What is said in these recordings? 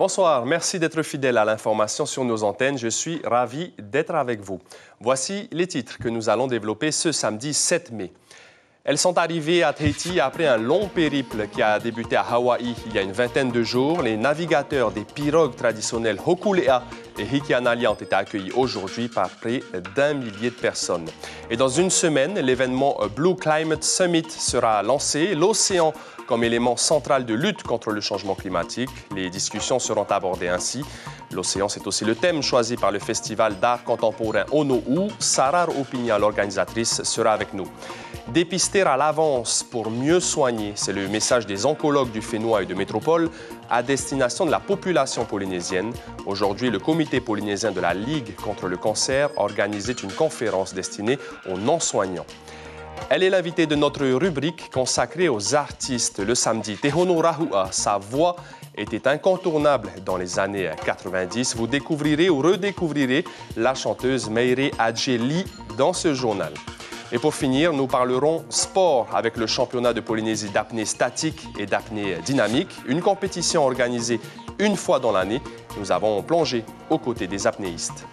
Bonsoir, merci d'être fidèle à l'information sur nos antennes. Je suis ravi d'être avec vous. Voici les titres que nous allons développer ce samedi 7 mai. Elles sont arrivées à Tahiti après un long périple qui a débuté à Hawaï il y a une vingtaine de jours. Les navigateurs des pirogues traditionnelles Hokulea et Hikianalia ont été accueillis aujourd'hui par près d'1 millier de personnes. Et dans une semaine, l'événement Blue Climate Summit sera lancé. L'océan comme élément central de lutte contre le changement climatique. Les discussions seront abordées ainsi. L'océan, c'est aussi le thème choisi par le Festival d'art contemporain Ono'u. Sarar Opinia, l'organisatrice, sera avec nous. Dépister à l'avance pour mieux soigner, c'est le message des oncologues du Fénois et de Métropole à destination de la population polynésienne. Aujourd'hui, le comité polynésien de la Ligue contre le cancer organisait une conférence destinée aux non-soignants. Elle est l'invitée de notre rubrique consacrée aux artistes. Le samedi, Tehono Rahua, sa voix était incontournable dans les années 90. Vous découvrirez ou redécouvrirez la chanteuse Meire Adjeli dans ce journal. Et pour finir, nous parlerons sport avec le championnat de Polynésie d'apnée statique et d'apnée dynamique, une compétition organisée une fois dans l'année. Nous avons plongé aux côtés des apnéistes.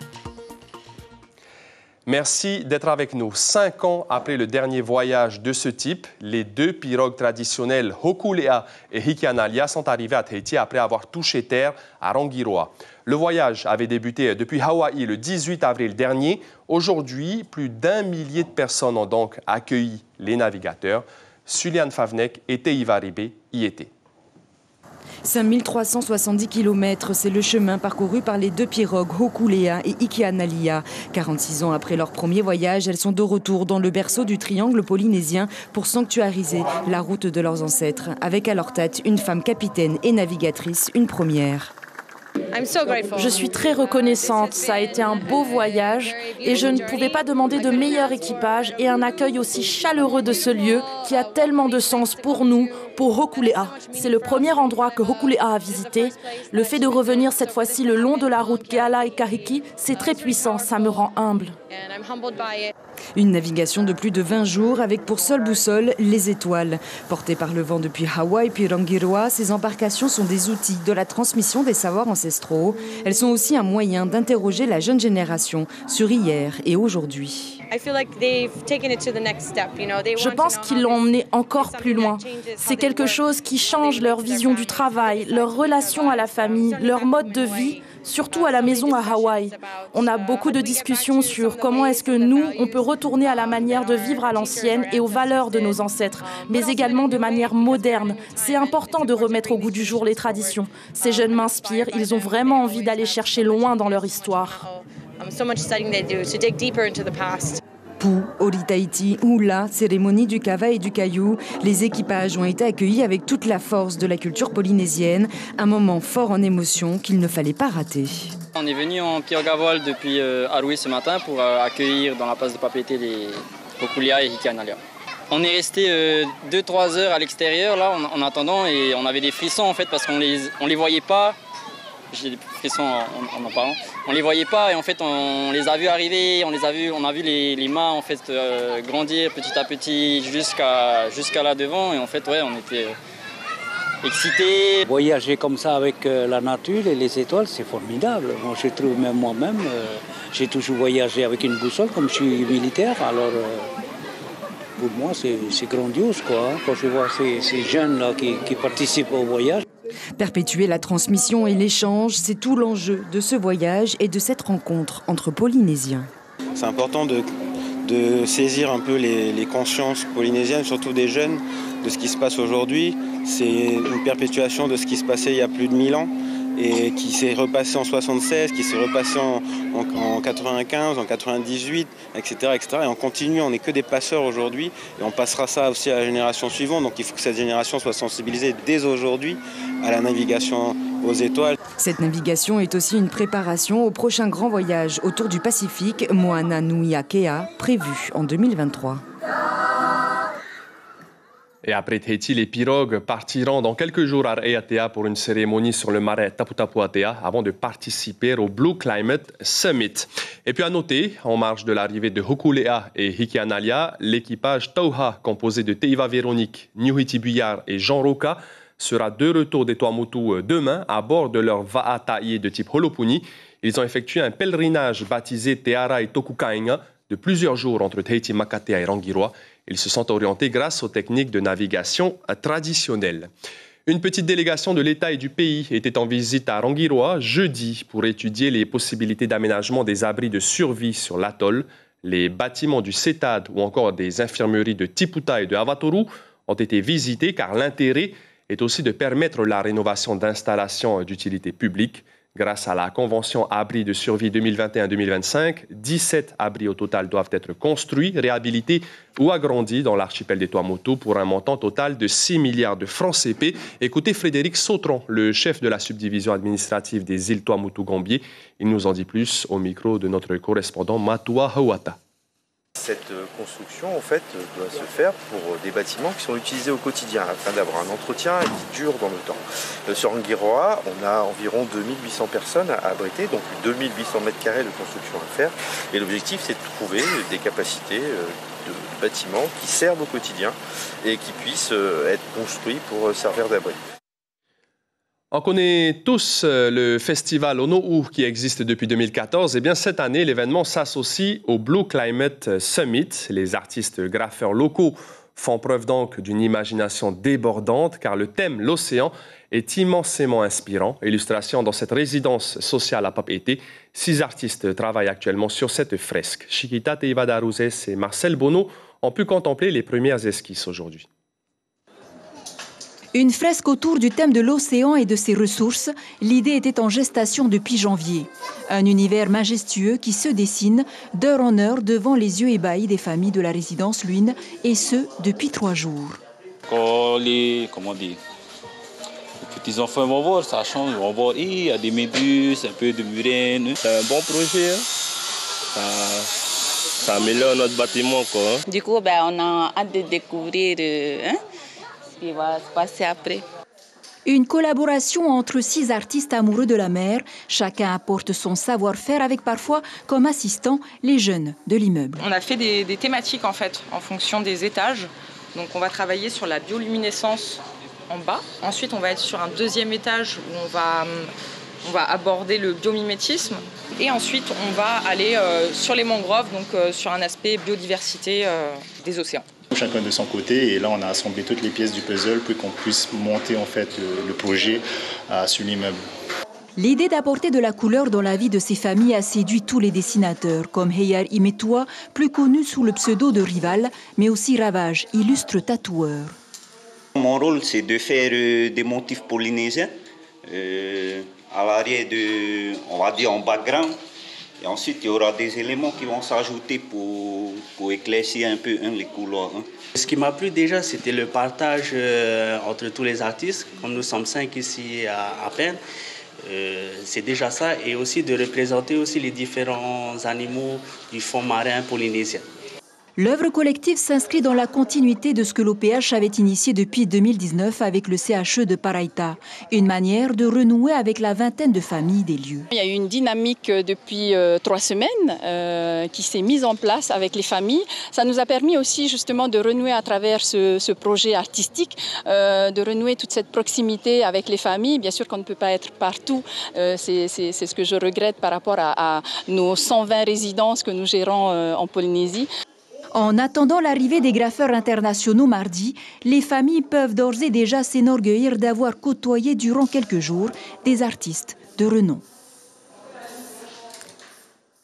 Merci d'être avec nous. 5 ans après le dernier voyage de ce type, les deux pirogues traditionnelles Hokulea et Hikianalia sont arrivées à Tahiti après avoir touché terre à Rangiroa. Le voyage avait débuté depuis Hawaï le 18 avril dernier. Aujourd'hui, plus d'1 millier de personnes ont donc accueilli les navigateurs. Suliane Favnek et Teiva Ribé y étaient. 5370 km, c'est le chemin parcouru par les deux pirogues Hokulea et Hikianalia. 46 ans après leur premier voyage, elles sont de retour dans le berceau du triangle polynésien pour sanctuariser la route de leurs ancêtres. Avec à leur tête une femme capitaine et navigatrice, une première. Je suis très reconnaissante. Ça a été un beau voyage et je ne pouvais pas demander de meilleur équipage et un accueil aussi chaleureux de ce lieu qui a tellement de sens pour nous, pour Hokulea. C'est le premier endroit que Hokulea a visité. Le fait de revenir cette fois-ci le long de la route Keala et Kahiki, c'est très puissant, ça me rend humble. Une navigation de plus de 20 jours avec pour seule boussole les étoiles. Portées par le vent depuis Hawaï puis Rangiroa, ces embarcations sont des outils de la transmission des savoirs ancestraux. Elles sont aussi un moyen d'interroger la jeune génération sur hier et aujourd'hui. Je pense qu'ils l'ont emmené encore plus loin. C'est quelque chose qui change leur vision du travail, leur relation à la famille, leur mode de vie, surtout à la maison à Hawaï. On a beaucoup de discussions sur comment est-ce que nous, on peut retourner à la manière de vivre à l'ancienne et aux valeurs de nos ancêtres, mais également de manière moderne. C'est important de remettre au goût du jour les traditions. Ces jeunes m'inspirent, ils ont vraiment envie d'aller chercher loin dans leur histoire. Pou, Ori Tahiti ou la cérémonie du kava et du caillou, les équipages ont été accueillis avec toute la force de la culture polynésienne, un moment fort en émotion qu'il ne fallait pas rater. On est venu en pirogue à voile depuis Arui ce matin pour accueillir dans la place de Papeete les Hokulea et Hikianalia. On est resté 2-3 heures à l'extérieur là en attendant et on avait des frissons en fait parce qu'on les voyait pas. J'ai des frissons en parlant. On les voyait pas et en fait on les a vus arriver, on a vu les mâts en fait grandir petit à petit jusqu'à là devant et en fait ouais on était excités. Voyager comme ça avec la nature et les étoiles, c'est formidable. Moi je trouve même moi-même, j'ai toujours voyagé avec une boussole comme je suis militaire, alors pour moi c'est grandiose quoi. Quand je vois ces jeunes là qui participent au voyage. Perpétuer la transmission et l'échange, c'est tout l'enjeu de ce voyage et de cette rencontre entre Polynésiens. C'est important de saisir un peu les consciences polynésiennes, surtout des jeunes, de ce qui se passe aujourd'hui. C'est une perpétuation de ce qui se passait il y a plus de 1000 ans et qui s'est repassé en 76, qui s'est repassé en 95, en 98, etc., etc. Et on continue, on n'est que des passeurs aujourd'hui et on passera ça aussi à la génération suivante. Donc il faut que cette génération soit sensibilisée dès aujourd'hui à la navigation aux étoiles. Cette navigation est aussi une préparation au prochain grand voyage autour du Pacifique, Moana Nui Akea, prévu en 2023. Et après Tahiti, les pirogues partiront dans quelques jours à Raiatea pour une cérémonie sur le marais Taputapuatea avant de participer au Blue Climate Summit. Et puis à noter, en marge de l'arrivée de Hokulea et Hikianalia, l'équipage Tauha, composé de Teiva Véronique, Niuhiti Buyar et Jean Roca, sera de retour des Tuamotu demain à bord de leur Va'ataie de type Holopuni. Ils ont effectué un pèlerinage baptisé Te Ara i Toku Kainga de plusieurs jours entre Tahiti, Makatea et Rangiroa. Ils se sont orientés grâce aux techniques de navigation traditionnelles. Une petite délégation de l'État et du pays était en visite à Rangiroa jeudi pour étudier les possibilités d'aménagement des abris de survie sur l'atoll. Les bâtiments du CETAD ou encore des infirmeries de Tiputa et de Avatoru ont été visités car l'intérêt est aussi de permettre la rénovation d'installations d'utilité publique. Grâce à la Convention Abris de survie 2021-2025, 17 abris au total doivent être construits, réhabilités ou agrandis dans l'archipel des Tuamotu pour un montant total de 6 milliards de francs CP. Écoutez Frédéric Sautron, le chef de la subdivision administrative des îles Tuamotu-Gambier. Il nous en dit plus au micro de notre correspondant Matua Hawata. Cette construction, en fait, doit se faire pour des bâtiments qui sont utilisés au quotidien afin d'avoir un entretien qui dure dans le temps. Sur Rangiroa, on a environ 2800 personnes à abriter, donc 2800 mètres carrés de construction à faire. Et l'objectif, c'est de trouver des capacités de bâtiments qui servent au quotidien et qui puissent être construits pour servir d'abri. On connaît tous le festival Ono'u qui existe depuis 2014. Eh bien, cette année, l'événement s'associe au Blue Climate Summit. Les artistes graffeurs locaux font preuve donc d'une imagination débordante car le thème, l'océan, est immensément inspirant. Illustration dans cette résidence sociale à Papeete. 6 artistes travaillent actuellement sur cette fresque. Chiquita Teivadaruzes et Marcel Bono ont pu contempler les premières esquisses aujourd'hui. Une fresque autour du thème de l'océan et de ses ressources, l'idée était en gestation depuis janvier. Un univers majestueux qui se dessine d'heure en heure devant les yeux ébahis des familles de la résidence Lune, et ce, depuis 3 jours. Quand les petits enfants vont voir, ça change, ils vont voir, il y a des méduses, un peu de murènes. C'est un bon projet, ça améliore notre bâtiment, quoi. Du coup, on a hâte de découvrir ce qui va se passer après. Une collaboration entre 6 artistes amoureux de la mer. Chacun apporte son savoir-faire avec parfois comme assistant les jeunes de l'immeuble. On a fait des thématiques en fait, en fonction des étages. Donc on va travailler sur la bioluminescence en bas. Ensuite on va être sur un deuxième étage où on va aborder le biomimétisme. Et ensuite on va aller sur les mangroves, donc sur un aspect biodiversité des océans. Chacun de son côté, et là on a assemblé toutes les pièces du puzzle pour qu'on puisse monter en fait le projet sur l'immeuble. L'idée d'apporter de la couleur dans la vie de ces familles a séduit tous les dessinateurs, comme Heyar Imetua, plus connu sous le pseudo de Rival, mais aussi Ravage, illustre tatoueur. Mon rôle, c'est de faire des motifs polynésiens à l'arrière on va dire en background. Et ensuite, il y aura des éléments qui vont s'ajouter pour éclaircir un peu les couleurs. Ce qui m'a plu déjà, c'était le partage entre tous les artistes. Comme nous sommes 5 ici à peine, c'est déjà ça. Et aussi de représenter aussi les différents animaux du fond marin polynésien. L'œuvre collective s'inscrit dans la continuité de ce que l'OPH avait initié depuis 2019 avec le CHE de Paraita, une manière de renouer avec la vingtaine de familles des lieux. Il y a eu une dynamique depuis 3 semaines qui s'est mise en place avec les familles. Ça nous a permis aussi justement de renouer à travers ce projet artistique, de renouer toute cette proximité avec les familles. Bien sûr qu'on ne peut pas être partout, c'est ce que je regrette par rapport à nos 120 résidences que nous gérons en Polynésie. En attendant l'arrivée des graffeurs internationaux mardi, les familles peuvent d'ores et déjà s'enorgueillir d'avoir côtoyé durant quelques jours des artistes de renom.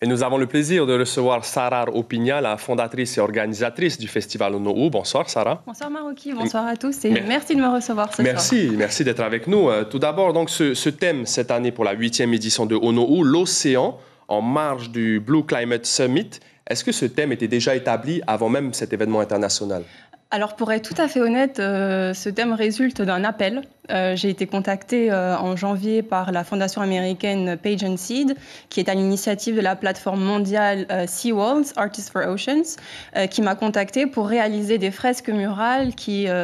Et nous avons le plaisir de recevoir Sarar Opigna, la fondatrice et organisatrice du festival Ono'u. Bonsoir Sarah. Bonsoir Maroki, bonsoir à tous et merci de me recevoir ce soir. Merci d'être avec nous. Tout d'abord, donc, ce thème cette année pour la 8e édition de Ono'u, l'océan, en marge du Blue Climate Summit. Est-ce que ce thème était déjà établi avant même cet événement international ? Alors pour être tout à fait honnête, ce thème résulte d'un appel. J'ai été contactée en janvier par la fondation américaine Page & Seed, qui est à l'initiative de la plateforme mondiale Seawalls, Artists for Oceans, qui m'a contactée pour réaliser des fresques murales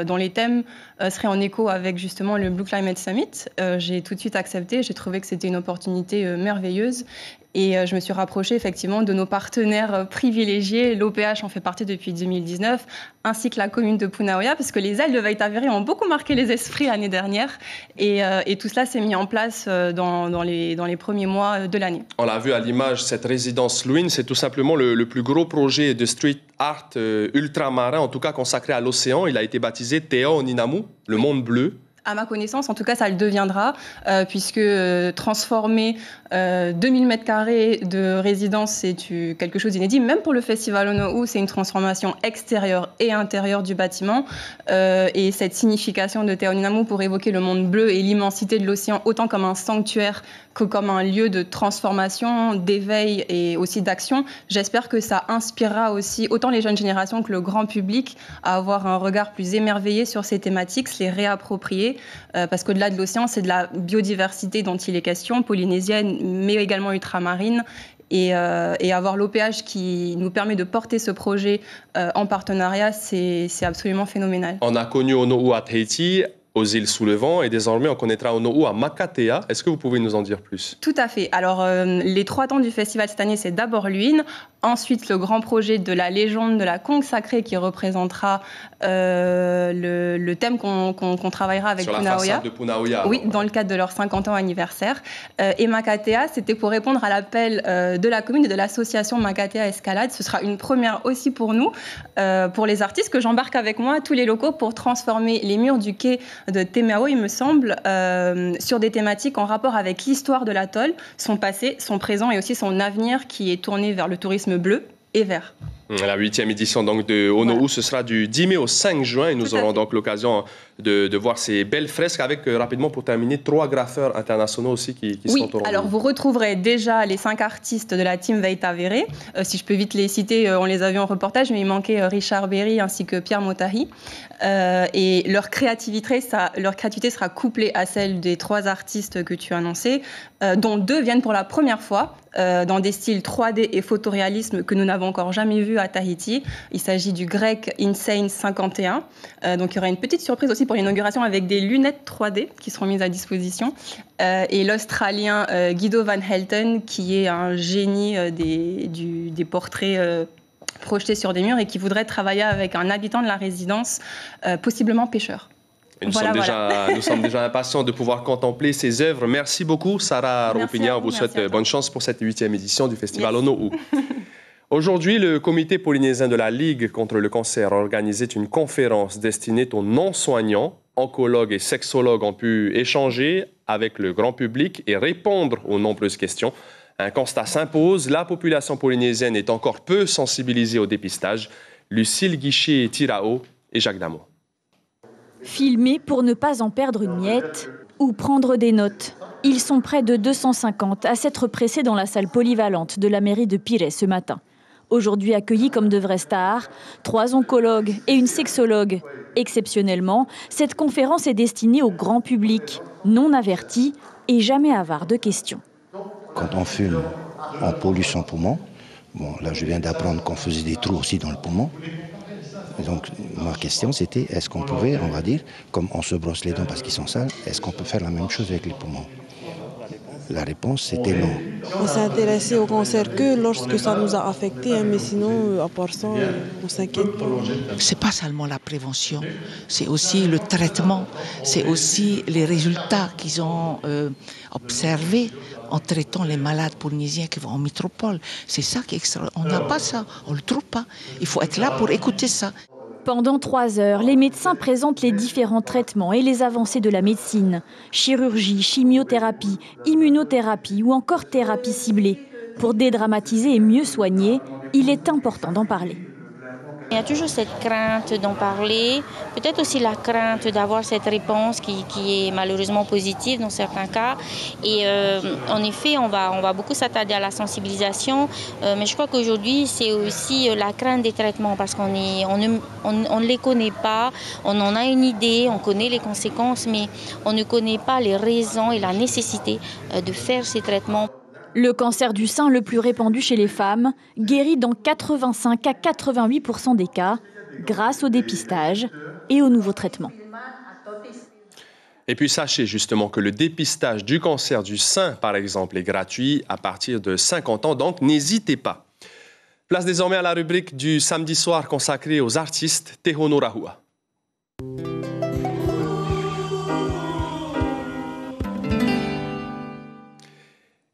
dont les thèmes seraient en écho avec justement le Blue Climate Summit. J'ai tout de suite accepté, j'ai trouvé que c'était une opportunité merveilleuse Et je me suis rapprochée effectivement de nos partenaires privilégiés. L'OPH en fait partie depuis 2019, ainsi que la commune de Punaoya, parce que les ailes de Veit Avere ont beaucoup marqué les esprits l'année dernière. Et tout cela s'est mis en place dans les premiers mois de l'année. On l'a vu à l'image, cette résidence Luynes, c'est tout simplement le plus gros projet de street art ultramarin, en tout cas consacré à l'océan. Il a été baptisé Te Ao Ninamu, le monde bleu. À ma connaissance, en tout cas, ça le deviendra, puisque transformer 2000 m² de résidence, c'est quelque chose d'inédit. Même pour le festival Ono'u, c'est une transformation extérieure et intérieure du bâtiment. Et cette signification de Te Ao Ninamu pour évoquer le monde bleu et l'immensité de l'océan, autant comme un sanctuaire que comme un lieu de transformation, d'éveil et aussi d'action, j'espère que ça inspirera aussi autant les jeunes générations que le grand public à avoir un regard plus émerveillé sur ces thématiques, se les réapproprier. Parce qu'au-delà de l'océan, c'est de la biodiversité dont il est question, polynésienne, mais également ultramarine. Et avoir l'OPH qui nous permet de porter ce projet en partenariat, c'est absolument phénoménal. On a connu Ono'u à Tahiti, aux îles sous le vent, et désormais on connaîtra Ono'u à Makatea. Est-ce que vous pouvez nous en dire plus? Tout à fait. Alors, les 3 temps du festival cette année, c'est d'abord Luynes, ensuite le grand projet de la légende de la conque sacrée qui représentera le thème qu'on travaillera avec Punaoya. Sur la façade de Punaoya. Oui, dans le cadre de leur 50 ans anniversaire. Et Makatea, c'était pour répondre à l'appel de la commune et de l'association Makatea Escalade. Ce sera une première aussi pour nous, pour les artistes, que j'embarque avec moi, tous les locaux, pour transformer les murs du quai de Temao, il me semble, sur des thématiques en rapport avec l'histoire de l'atoll, son passé, son présent et aussi son avenir qui est tourné vers le tourisme bleu et vert. La 8e édition donc, de Ono'u, voilà. Ce sera du 10 mai au 5 juin et nous aurons donc l'occasion de voir ces belles fresques avec, rapidement pour terminer, 3 graffeurs internationaux aussi qui seront au rendez-vous. Alors vous retrouverez déjà les 5 artistes de la team Veit Avere. Si je peux vite les citer, on les a vus en reportage, mais il manquait Richard Berry ainsi que Pierre Motahi. Et leur créativité sera couplée à celle des 3 artistes que tu as annoncés, dont 2 viennent pour la première fois dans des styles 3D et photoréalisme que nous n'avons encore jamais vu à Tahiti. Il s'agit du grec Insane 51. Donc il y aura une petite surprise aussi pour l'inauguration avec des lunettes 3D qui seront mises à disposition. Et l'Australien Guido Van Helten, qui est un génie des portraits projetés sur des murs et qui voudrait travailler avec un habitant de la résidence, possiblement pêcheur. Nous sommes déjà impatients de pouvoir contempler ces œuvres. Merci beaucoup, Sarah Roupignan. On vous souhaite bonne chance pour cette 8e édition du Festival Ono'u. Aujourd'hui, le comité polynésien de la Ligue contre le cancer a organisé une conférence destinée aux non-soignants. Oncologues et sexologues ont pu échanger avec le grand public et répondre aux nombreuses questions. Un constat s'impose, la population polynésienne est encore peu sensibilisée au dépistage. Lucille Guichet-Tirao et Jacques Damour. Filmer pour ne pas en perdre une miette ou prendre des notes. Ils sont près de 250 à s'être pressés dans la salle polyvalente de la mairie de Pirée ce matin. Aujourd'hui accueillis comme de vrais stars, 3 oncologues et une sexologue. Exceptionnellement, cette conférence est destinée au grand public, non averti et jamais avare de questions. Quand on fume, on pollue son poumon. Bon, là, je viens d'apprendre qu'on faisait des trous aussi dans le poumon. Donc, ma question, c'était, est-ce qu'on pouvait, on va dire, comme on se brosse les dents parce qu'ils sont sales, est-ce qu'on peut faire la même chose avec les poumons? La réponse, c'était non. On s'est intéressé au cancer que lorsque ça nous a affectés, mais sinon, à part ça, on s'inquiète pas. C'est pas seulement la prévention, c'est aussi le traitement, c'est aussi les résultats qu'ils ont observés en traitant les malades polynésiens qui vont en métropole. C'est ça qui est extraordinaire. On n'a pas ça, on ne le trouve pas. Il faut être là pour écouter ça. Pendant 3 heures, les médecins présentent les différents traitements et les avancées de la médecine. Chirurgie, chimiothérapie, immunothérapie ou encore thérapie ciblée. Pour dédramatiser et mieux soigner, il est important d'en parler. Il y a toujours cette crainte d'en parler, peut-être aussi la crainte d'avoir cette réponse qui est malheureusement positive dans certains cas. Et en effet, on va beaucoup s'attarder à la sensibilisation, mais je crois qu'aujourd'hui, c'est aussi la crainte des traitements parce qu'on ne les connaît pas, on en a une idée, on connaît les conséquences, mais on ne connaît pas les raisons et la nécessité de faire ces traitements. Le cancer du sein le plus répandu chez les femmes guérit dans 85 à 88% des cas grâce au dépistage et aux nouveaux traitements. Et puis sachez justement que le dépistage du cancer du sein, par exemple, est gratuit à partir de 50 ans, donc n'hésitez pas. Place désormais à la rubrique du samedi soir consacrée aux artistes Tehono Rahua.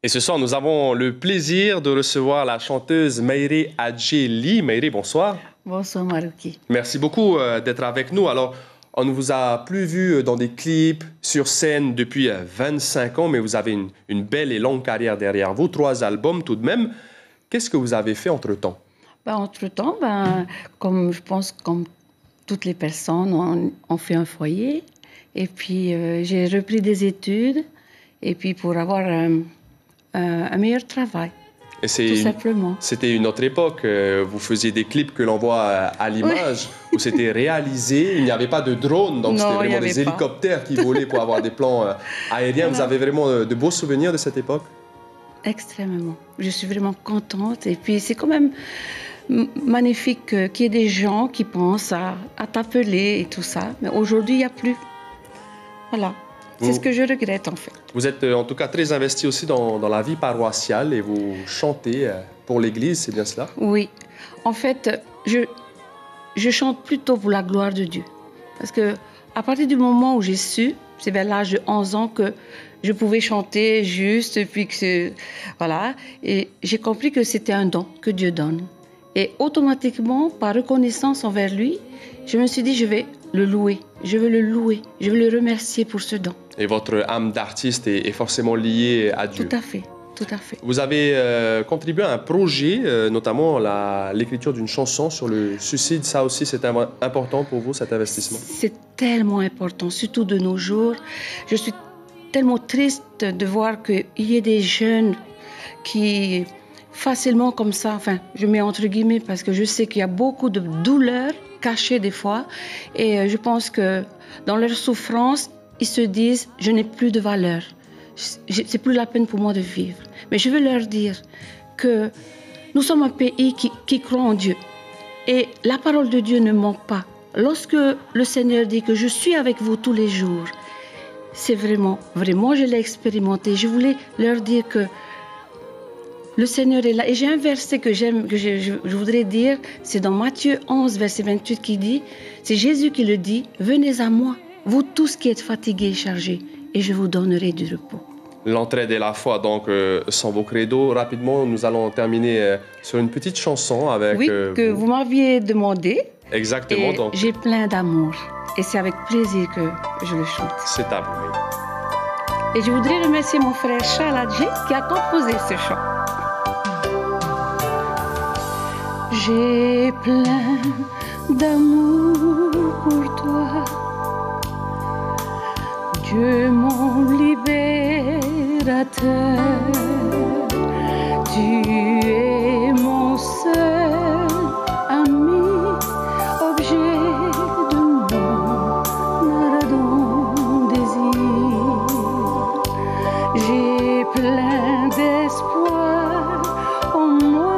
Et ce soir, nous avons le plaisir de recevoir la chanteuse Meire Adjeli. Meire, bonsoir. Bonsoir Marouki. Merci beaucoup d'être avec nous. Alors, on ne vous a plus vu dans des clips, sur scène depuis 25 ans, mais vous avez une belle et longue carrière derrière vous, 3 albums tout de même. Qu'est-ce que vous avez fait entre-temps? Entre-temps, comme je pense comme toutes les personnes, on fait un foyer. Et puis, j'ai repris des études, et puis pour avoir un meilleur travail. Et tout simplement. C'était une autre époque. Vous faisiez des clips que l'on voit à l'image, où c'était réalisé. Il n'y avait pas de drone, donc c'était vraiment des hélicoptères qui volaient pour avoir des plans aériens. Vous avez vraiment de beaux souvenirs de cette époque? Extrêmement. Je suis vraiment contente. Et puis c'est quand même magnifique qu'il y ait des gens qui pensent à t'appeler et tout ça. Mais aujourd'hui, il n'y a plus. Voilà. C'est ce que je regrette, en fait. Vous êtes en tout cas très investi aussi dans la vie paroissiale et vous chantez pour l'Église, c'est bien cela? Oui. En fait, je chante plutôt pour la gloire de Dieu. Parce que à partir du moment où j'ai su, c'est vers l'âge de 11 ans que je pouvais chanter juste, puis que voilà. Et j'ai compris que c'était un don que Dieu donne. Et automatiquement, par reconnaissance envers lui, je me suis dit, je vais le louer, je veux le louer, je veux le remercier pour ce don. Et votre âme d'artiste est forcément liée à Dieu. Tout à fait, tout à fait. Vous avez contribué à un projet, notamment l'écriture d'une chanson sur le suicide. Ça aussi, c'est important pour vous, cet investissement? C'est tellement important, surtout de nos jours. Je suis tellement triste de voir qu'il y ait des jeunes qui, facilement comme ça, enfin, je mets entre guillemets parce que je sais qu'il y a beaucoup de douleurs cachées des fois. Et je pense que dans leur souffrance, ils se disent « je n'ai plus de valeur, c'est plus la peine pour moi de vivre ». Mais je veux leur dire que nous sommes un pays qui croit en Dieu. Et la parole de Dieu ne ment pas. Lorsque le Seigneur dit que je suis avec vous tous les jours, c'est vraiment, vraiment, je l'ai expérimenté. Je voulais leur dire que le Seigneur est là. Et j'ai un verset que j'aime, que je voudrais dire, c'est dans Matthieu 11, verset 28 qui dit, c'est Jésus qui le dit, « Venez à moi, vous tous qui êtes fatigués et chargés, et je vous donnerai du repos. » L'entraide et la foi, donc, sont vos credos. Rapidement, nous allons terminer sur une petite chanson avec que vous m'aviez demandé. Exactement. Et j'ai plein d'amour. Et c'est avec plaisir que je le chante. C'est à vous. Et je voudrais remercier mon frère Charles Adji qui a composé ce chant. J'ai plein d'amour pour toi, Dieu mon libérateur, tu es mon seul ami, objet de mon ardent désir. J'ai plein d'espoir en moi.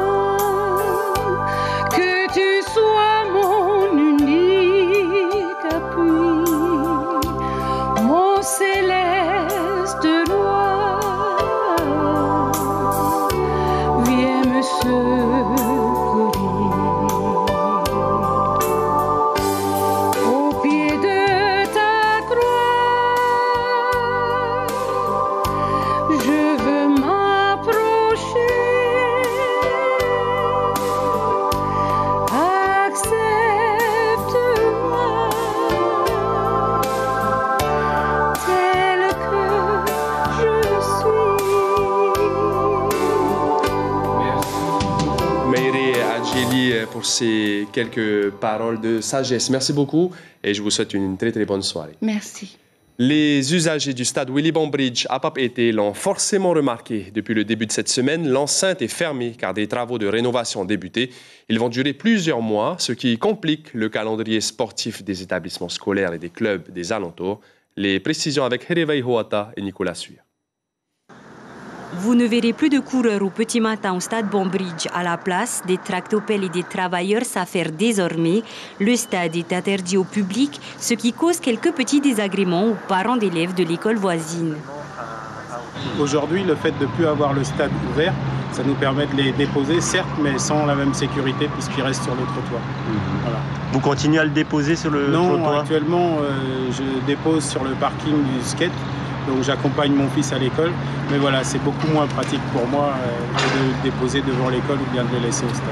Pour ces quelques paroles de sagesse. Merci beaucoup et je vous souhaite une très très bonne soirée. Merci. Les usagers du stade Willy Bambridge à Papeete l'ont forcément remarqué. Depuis le début de cette semaine, l'enceinte est fermée car des travaux de rénovation ont débuté. Ils vont durer plusieurs mois, ce qui complique le calendrier sportif des établissements scolaires et des clubs des alentours. Les précisions avec Herevei Hoata et Nicolas Suya. Vous ne verrez plus de coureurs au petit matin au stade Bonbridge. À la place, des tractopelles et des travailleurs s'affairent désormais. Le stade est interdit au public, ce qui cause quelques petits désagréments aux parents d'élèves de l'école voisine. Aujourd'hui, le fait de ne plus avoir le stade ouvert, ça nous permet de les déposer, certes, mais sans la même sécurité puisqu'ils restent sur le trottoir. Voilà. Vous continuez à le déposer sur le trottoir ? Non, actuellement, je dépose sur le parking du skate. Donc j'accompagne mon fils à l'école. Mais voilà, c'est beaucoup moins pratique pour moi que de le déposer devant l'école ou bien de le laisser au stade.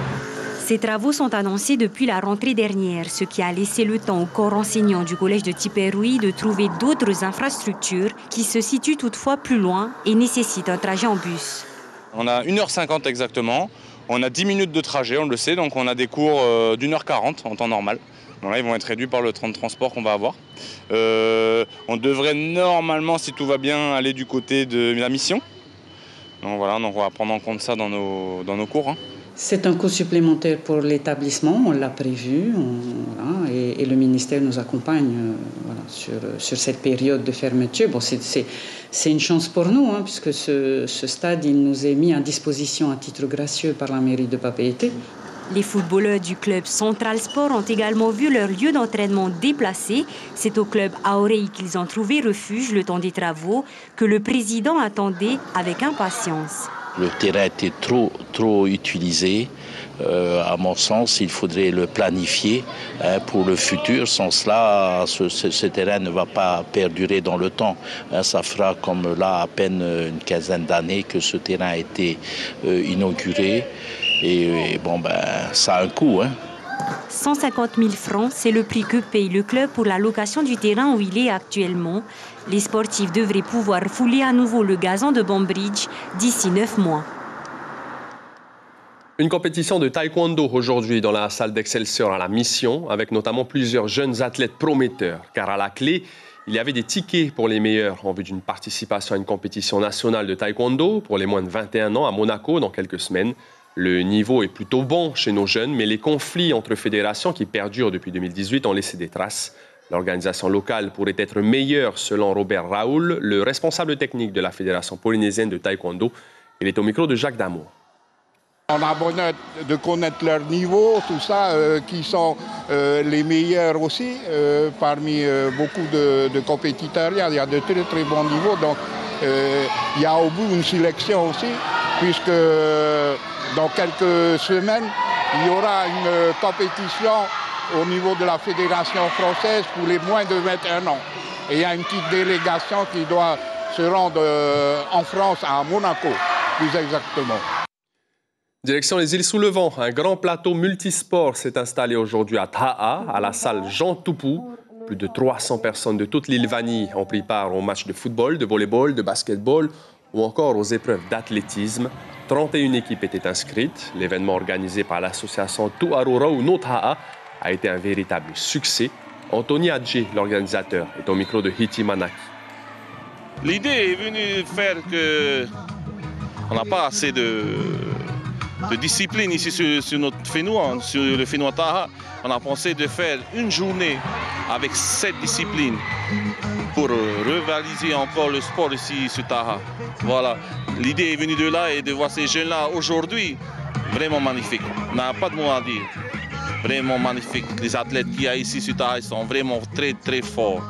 Ces travaux sont annoncés depuis la rentrée dernière, ce qui a laissé le temps au corps enseignant du collège de Tiperuy de trouver d'autres infrastructures qui se situent toutefois plus loin et nécessitent un trajet en bus. On a 1h50 exactement, on a 10 minutes de trajet, on le sait, donc on a des cours d'1h40 en temps normal. Bon, là, ils vont être réduits par le temps de transport qu'on va avoir. On devrait normalement, si tout va bien, aller du côté de la mission. Donc voilà, donc on va prendre en compte ça dans nos cours. C'est un coût supplémentaire pour l'établissement, on l'a prévu, voilà, et le ministère nous accompagne voilà, sur cette période de fermeture. Bon, c'est une chance pour nous, puisque ce stade il nous est mis à disposition à titre gracieux par la mairie de Papeete. Les footballeurs du club Central Sport ont également vu leur lieu d'entraînement déplacé. C'est au club Aorei qu'ils ont trouvé refuge le temps des travaux que le président attendait avec impatience. Le terrain était trop utilisé. À mon sens, il faudrait le planifier pour le futur. Sans cela, ce terrain ne va pas perdurer dans le temps. Ça fera comme là à peine une quinzaine d'années que ce terrain a été inauguré. Et bon, ça a un coût. 150 000 francs, c'est le prix que paye le club pour la location du terrain où il est actuellement. Les sportifs devraient pouvoir fouler à nouveau le gazon de Bonbridge d'ici 9 mois. Une compétition de taekwondo aujourd'hui dans la salle d'Excelsior à la Mission, avec notamment plusieurs jeunes athlètes prometteurs. Car à la clé, il y avait des tickets pour les meilleurs en vue d'une participation à une compétition nationale de taekwondo pour les moins de 21 ans à Monaco dans quelques semaines. Le niveau est plutôt bon chez nos jeunes, mais les conflits entre fédérations qui perdurent depuis 2018 ont laissé des traces. L'organisation locale pourrait être meilleure selon Robert Raoul, le responsable technique de la Fédération polynésienne de taekwondo. Il est au micro de Jacques Damour. On a besoin de connaître leur niveau, tout ça, qui sont les meilleurs aussi, parmi beaucoup de compétiteurs. Il y a de très très bons niveaux, donc il y a au bout une sélection aussi, puisque dans quelques semaines, il y aura une compétition au niveau de la Fédération française pour les moins de 21 ans. Et il y a une petite délégation qui doit se rendre en France, à Monaco, plus exactement. Direction les îles sous le vent, un grand plateau multisport s'est installé aujourd'hui à Taha, à la salle Jean Toupou. Plus de 300 personnes de toute l'île Vanille ont pris part aux matchs de football, de volleyball, de basketball ou encore aux épreuves d'athlétisme. 31 équipes étaient inscrites. L'événement organisé par l'association Tuarura ou No Taha a été un véritable succès. Anthony Adje, l'organisateur, est au micro de Hiti Manaki. L'idée est venue faire qu'on n'a pas assez de discipline ici sur notre Fénois, sur le Fénois Taha. On a pensé de faire une journée avec 7 disciplines pour revalider encore le sport ici sur Taha. Voilà, l'idée est venue de là et de voir ces jeunes-là aujourd'hui, vraiment magnifique. On n'a pas de mots à dire. Vraiment magnifique. Les athlètes qu'il y a ici sur Taha, ils sont vraiment très très forts.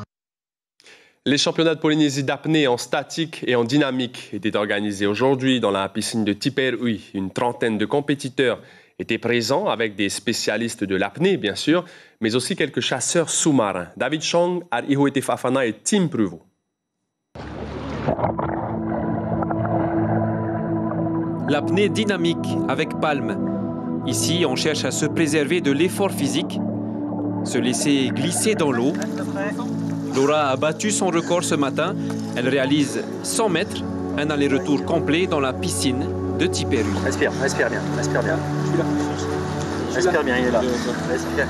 Les championnats de Polynésie d'apnée en statique et en dynamique étaient organisés aujourd'hui dans la piscine de Tiperuy. Une trentaine de compétiteurs étaient présents avec des spécialistes de l'apnée, bien sûr, mais aussi quelques chasseurs sous-marins. David Chong, Arihuete Fafana et Tim Pruvot. L'apnée dynamique avec palme. Ici, on cherche à se préserver de l'effort physique, se laisser glisser dans l'eau. Laura a battu son record ce matin. Elle réalise 100 mètres, un aller-retour complet dans la piscine de Tiperuy. Respire bien, respire bien. Respire bien, il est là. Respire.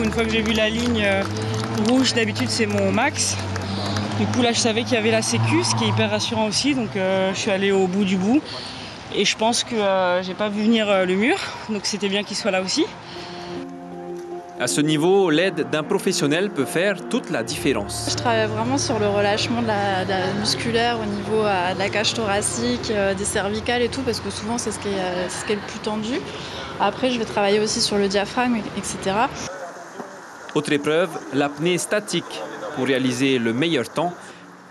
Une fois que j'ai vu la ligne rouge, d'habitude c'est mon max. Du coup là je savais qu'il y avait la sécu, ce qui est hyper rassurant aussi, donc je suis allée au bout du bout. Et je pense que j'ai pas vu venir le mur, donc c'était bien qu'il soit là aussi. À ce niveau, l'aide d'un professionnel peut faire toute la différence. Je travaille vraiment sur le relâchement de la musculaire au niveau de la cage thoracique, des cervicales et tout, parce que souvent c'est ce qui est le plus tendu. Après, je vais travailler aussi sur le diaphragme, etc. Autre épreuve, l'apnée statique. Pour réaliser le meilleur temps,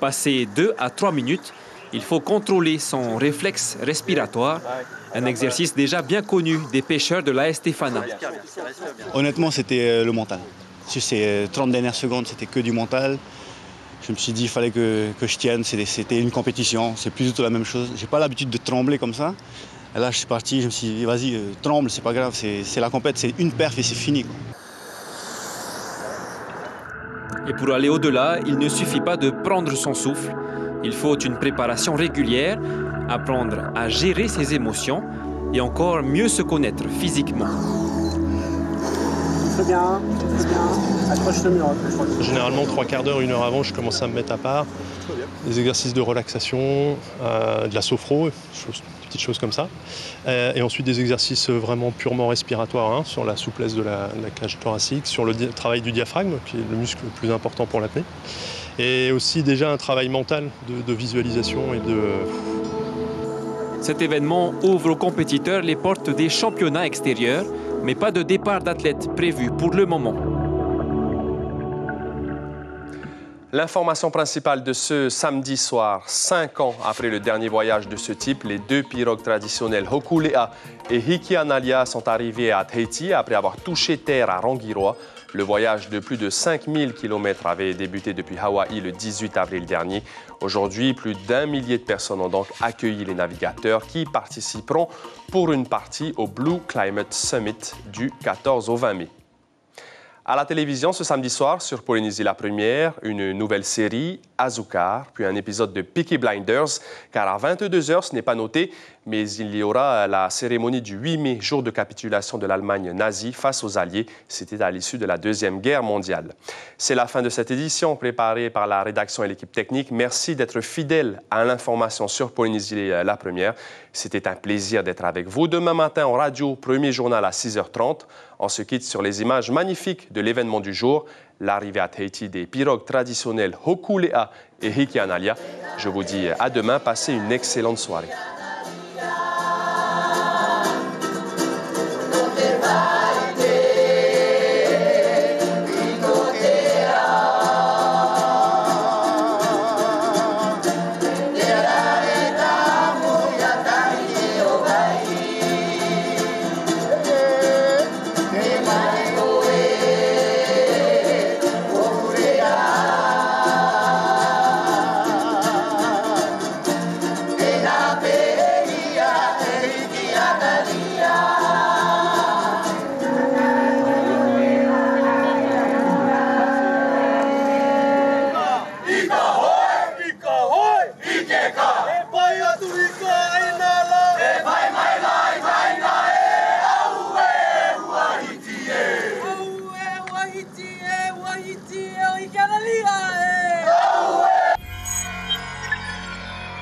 passer 2 à 3 minutes, il faut contrôler son réflexe respiratoire, un exercice déjà bien connu des pêcheurs de l'AS Stéphana. Honnêtement, c'était le mental. Sur ces 30 dernières secondes, c'était que du mental. Je me suis dit qu'il fallait que je tienne, c'était une compétition, c'est plus du tout la même chose. Je n'ai pas l'habitude de trembler comme ça. Et là, je suis parti, je me suis dit, vas-y, tremble, c'est pas grave, c'est la compète, c'est une perf et c'est fini, quoi. Et pour aller au-delà, il ne suffit pas de prendre son souffle. Il faut une préparation régulière, apprendre à gérer ses émotions et encore mieux se connaître physiquement. Très bien, accroche le mur. Généralement, 3 quarts d'heure, 1 heure avant, je commence à me mettre à part. Des exercices de relaxation, de la sophro, petites choses comme ça. Et ensuite des exercices vraiment purement respiratoires, sur la souplesse de la cage thoracique, sur le travail du diaphragme, qui est le muscle le plus important pour l'apnée. Et aussi déjà un travail mental de visualisation et de... Cet événement ouvre aux compétiteurs les portes des championnats extérieurs, mais pas de départ d'athlètes prévu pour le moment. L'information principale de ce samedi soir, 5 ans après le dernier voyage de ce type, les 2 pirogues traditionnelles Hokulea et Hikianalia sont arrivées à Tahiti après avoir touché terre à Rangiroa. Le voyage de plus de 5000 km avait débuté depuis Hawaï le 18 avril dernier. Aujourd'hui, plus d'1 millier de personnes ont donc accueilli les navigateurs qui participeront pour une partie au Blue Climate Summit du 14 au 20 mai. À la télévision, ce samedi soir, sur Polynésie la Première, une nouvelle série, Azúcar, puis un épisode de Peaky Blinders, car à 22h, ce n'est pas noté, mais il y aura la cérémonie du 8 mai, jour de capitulation de l'Allemagne nazie face aux Alliés. C'était à l'issue de la Deuxième Guerre mondiale. C'est la fin de cette édition préparée par la rédaction et l'équipe technique. Merci d'être fidèles à l'information sur Polynésie la Première. C'était un plaisir d'être avec vous. Demain matin, en radio, premier journal à 6h30. On se quitte sur les images magnifiques de l'événement du jour, l'arrivée à Tahiti des pirogues traditionnelles Hokulea et Hikianalia. Je vous dis à demain, passez une excellente soirée.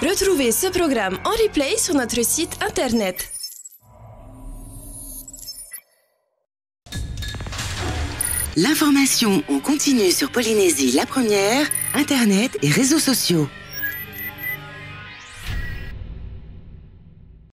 Retrouvez ce programme en replay sur notre site internet. L'information en continu sur Polynésie la Première, internet et réseaux sociaux.